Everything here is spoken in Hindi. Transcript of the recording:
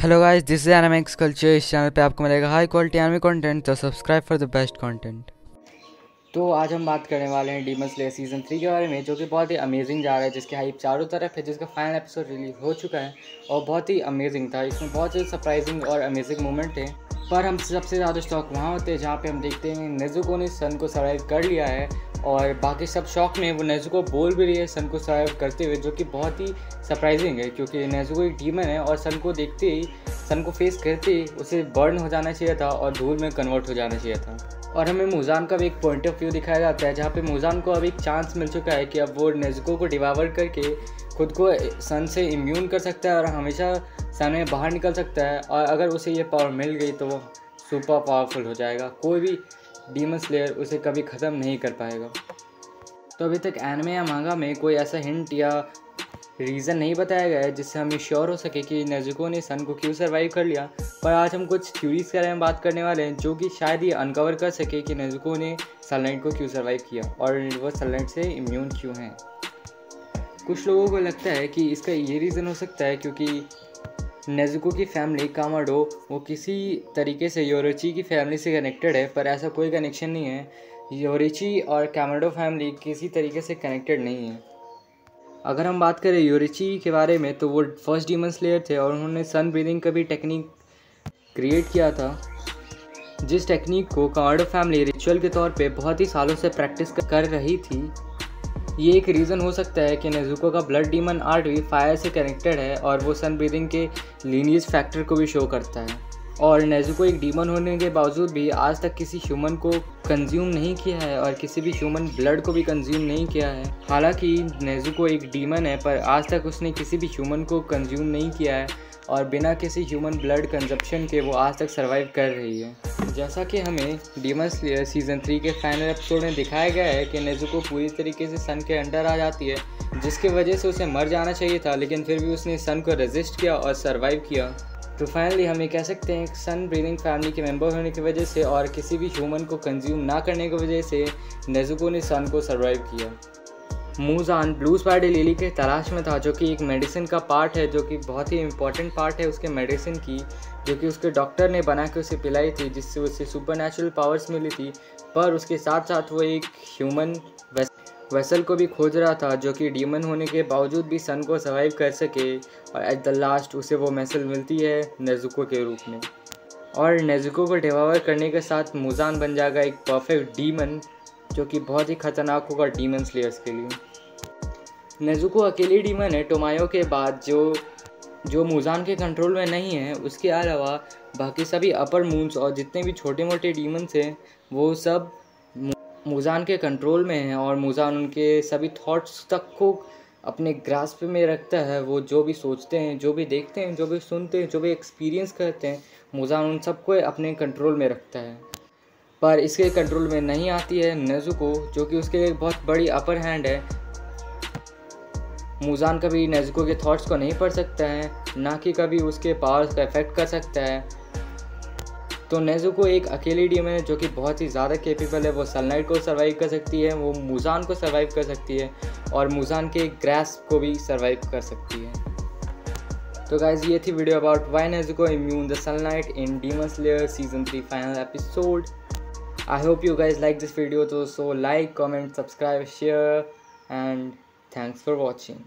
Hello guys, this is Animax culture. इस चैनल पे आपको मिलेगा हाई क्वालिटी एनिमे कंटेंट, तो subscribe for the best content. तो आज हम बात करने वाले हैं डीमन स्लेयर सीज़न 3 के बारे में, जो कि बहुत ही अमेजिंग जा रहा है, जिसकी हाइप चारों तरफ है, जिसका फाइनल एपिसोड रिलीज हो चुका है और बहुत ही अमेजिंग था। इसमें बहुत से सरप्राइजिंग और अमेजिंग मोमेंट थे, पर हम सबसे ज़्यादा शौक वहाँ होते हैं जहाँ पे हम देखते हैं नेजुको ने सन को सर्वाइव कर लिया है और बाकी सब शौक में वो नेजुको बोल भी रही है सन को सर्वाइव करते हुए, जो कि बहुत ही सरप्राइजिंग है क्योंकि नेजुको एक डीमन है और सन को देखते ही, सन को फेस करते ही उसे बर्न हो जाना चाहिए था और धूल में कन्वर्ट हो जाना चाहिए था। और हमें मुजान का भी एक पॉइंट ऑफ व्यू दिखाया जाता है जहाँ पे मुजान को अब एक चांस मिल चुका है कि अब वो नेजुको को डिवावर करके खुद को सन से इम्यून कर सकता है और हमेशा सन में बाहर निकल सकता है, और अगर उसे ये पावर मिल गई तो वो सुपर पावरफुल हो जाएगा। कोई भी डीमन स्लेयर उसे कभी ख़त्म नहीं कर पाएगा। तो अभी तक एनिमे या मांगा में कोई ऐसा हिंट या रीज़न नहीं बताया गया है जिससे हमें श्योर हो सके कि नेजुको ने सन को क्यों सर्वाइव कर लिया, पर आज हम कुछ थ्योरीज के बारे में बात करने वाले हैं जो कि शायद ये अनकवर कर सके कि नेजुको ने सनलाइट को क्यों सर्वाइव किया और वो सनलाइट से इम्यून क्यों हैं। कुछ लोगों को लगता है कि इसका ये रीज़न हो सकता है क्योंकि नेजुको की फैमिली कामाडो वो किसी तरीके से योरोची की फैमिली से कनेक्टेड है, पर ऐसा कोई कनेक्शन नहीं है। योरोची और कामाडो फैमिली किसी तरीके से कनेक्टेड नहीं है। अगर हम बात करें योरिची के बारे में तो वो फर्स्ट डीमन स्लेयर थे और उन्होंने सन ब्रीदिंग का भी टेक्निक क्रिएट किया था, जिस टेक्निक को कामाडो फैमिली रिचुअल के तौर पे बहुत ही सालों से प्रैक्टिस कर रही थी। ये एक रीज़न हो सकता है कि नेजुको का ब्लड डीमन आर्ट भी फायर से कनेक्टेड है और वो सन ब्रीदिंग के लीनियज फैक्टर को भी शो करता है। और नेजुको एक डीमन होने के बावजूद भी आज तक किसी ह्यूमन को कंज्यूम नहीं किया है और किसी भी ह्यूमन ब्लड को भी कंज्यूम नहीं किया है। हालांकि नेजुको एक डीमन है, पर आज तक उसने किसी भी ह्यूमन को कंज्यूम नहीं किया है और बिना किसी ह्यूमन ब्लड कंजप्शन के वो आज तक सर्वाइव कर रही है। जैसा कि हमें डीमन स्लेयर सीज़न 3 के फाइनल एपिसोड में दिखाया गया है कि नेजुको पूरी तरीके से सन के अंडर आ जाती है, जिसकी वजह से उसे मर जाना चाहिए था, लेकिन फिर भी उसने सन को रेजिस्ट किया और सर्वाइव किया। तो फाइनली हम ये कह सकते हैं कि सन ब्रीदिंग फैमिली के मेंबर होने की वजह से और किसी भी ह्यूमन को कंज्यूम ना करने की वजह से नेजुको ने सन को सर्वाइव किया। मुजान ब्लू स्पाइडर लिली के तलाश में था, जो कि एक मेडिसिन का पार्ट है, जो कि बहुत ही इंपॉर्टेंट पार्ट है उसके मेडिसिन की, जो कि उसके डॉक्टर ने बना के उसे पिलाई थी, जिससे उसे सुपरनैचुरल पावर्स मिली थी। पर उसके साथ साथ वो एक ह्यूमन वेसल को भी खोज रहा था जो कि डीमन होने के बावजूद भी सन को सर्वाइव कर सके, और एट द लास्ट उसे वो वेसल मिलती है नेजुको के रूप में। और नेजुको को डिवावर करने के साथ मुजान बन जाएगा एक परफेक्ट डीमन, जो कि बहुत ही खतरनाक होगा डीमन स्लेयर्स के लिए। नेजुको अकेली डीमन है टोमायो के बाद जो मुजान के कंट्रोल में नहीं है। उसके अलावा बाकी सभी अपर मून्स और जितने भी छोटे मोटे डीमंस हैं वो सब मुजान के कंट्रोल में हैं और मुजान उनके सभी थॉट्स तक को अपने ग्रास्प में रखता है। वो जो भी सोचते हैं, जो भी देखते हैं, जो भी सुनते हैं, जो भी एक्सपीरियंस करते हैं, मुजान उन सबको अपने कंट्रोल में रखता है। पर इसके कंट्रोल में नहीं आती है नेजुको, जो कि उसके लिए एक बहुत बड़ी अपर हैंड है। मुजान कभी नेजुको के थॉट्स को नहीं पढ़ सकता है, ना कि कभी उसके पावर्स का इफेक्ट कर सकता है। तो नेजुको एक अकेली डीमन है जो कि बहुत ही ज़्यादा कैपेबल है। वो सनलाइट को सर्वाइव कर सकती है, वो मुजान को सर्वाइव कर सकती है और मुजान के ग्रास्प को भी सर्वाइव कर सकती है। तो गाइज, ये थी video about why Nezuko immune the sunlight in demon slayer season 3 final episode. I hope you guys like this video, so like, comment, subscribe, share, and thanks for watching.